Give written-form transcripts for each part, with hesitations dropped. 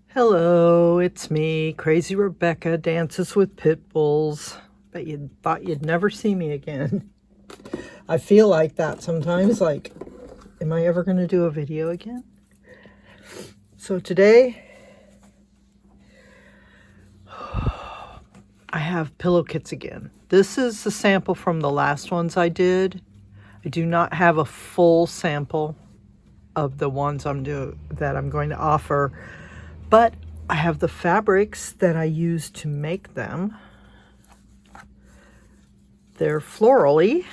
Hello, it's me, Crazy Rebecca, Dances with Pitbulls. Bet you thought you'd never see me again. I feel like that sometimes, like, am I ever going to do a video again? So today, I have pillow kits again. This is the sample from the last ones I did. I do not have a full sample of the ones that I'm going to offer, but I have the fabrics that I use to make them. They're florally.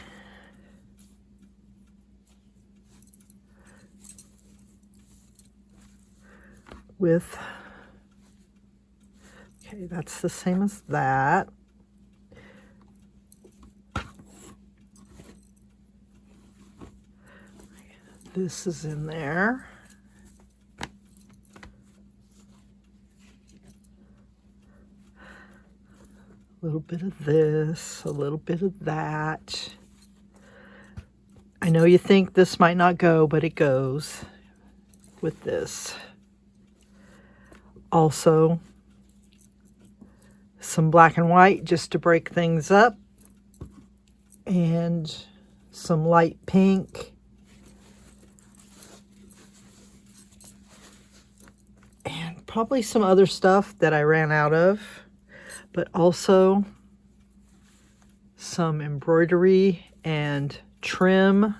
With, okay, that's the same as that. This is in there. A little bit of this, a little bit of that. I know you think this might not go, but it goes with this. Also, some black and white just to break things up. And some light pink. And probably some other stuff that I ran out of. But also some embroidery and trim.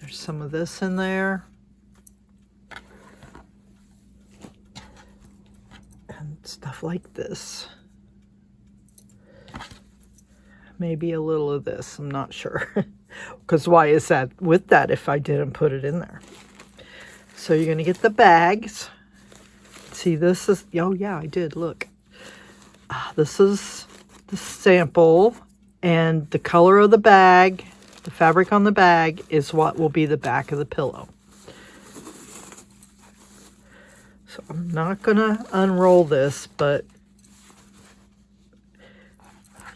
There's some of this in there. And stuff like this. Maybe a little of this, I'm not sure. Because why is that with that if I didn't put it in there? So you're going to get the bags. See, this is, oh yeah, I did, look. This is the sample, and the color of the bag, the fabric on the bag, is what will be the back of the pillow. So I'm not going to unroll this, but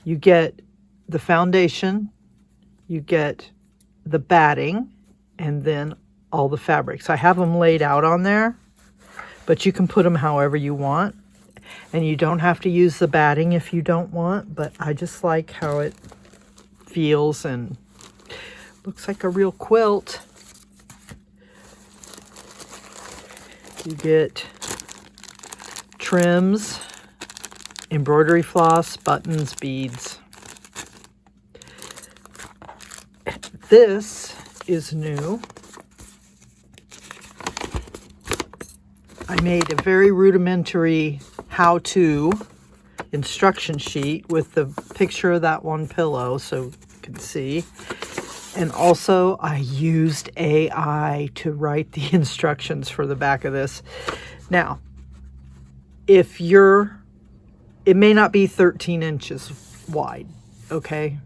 you get the foundation, you get the batting, and then all the fabrics. I have them laid out on there. But you can put them however you want. And you don't have to use the batting if you don't want. But I just like how it feels and looks like a real quilt. You get trims, embroidery floss, buttons, beads. This is new. I made a very rudimentary how-to instruction sheet with the picture of that one pillow so you can see. And also I used AI to write the instructions for the back of this. Now, it may not be 13 inches wide, okay?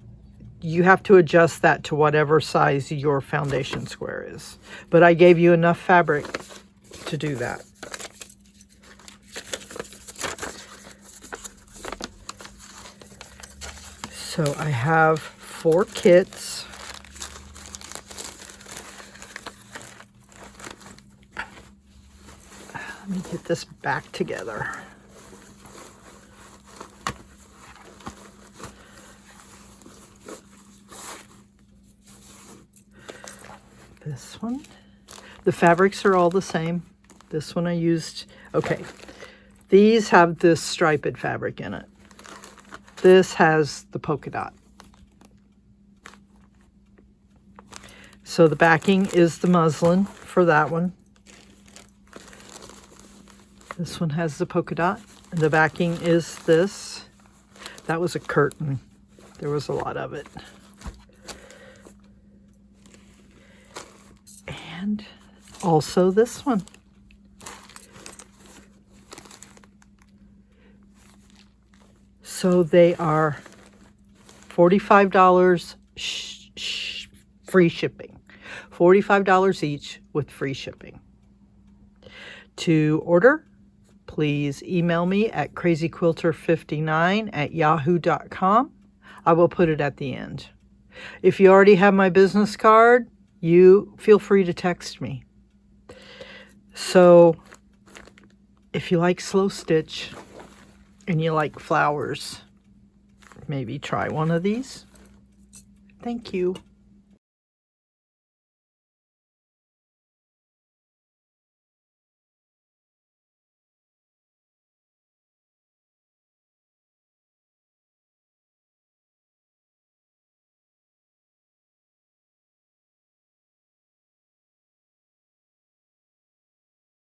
You have to adjust that to whatever size your foundation square is. But I gave you enough fabric to do that. So I have 4 kits. Let me get this back together. This one. The fabrics are all the same. This one I used, okay. These have this striped fabric in it. This has the polka dot. So the backing is the muslin for that one. This one has the polka dot. And the backing is this. That was a curtain. There was a lot of it. And also this one. So they are $45 free shipping. $45 each with free shipping. To order, please email me at crazyquilter59@yahoo.com. I will put it at the end. If you already have my business card, you feel free to text me. So if you like slow stitch and you like flowers, maybe try one of these. Thank you.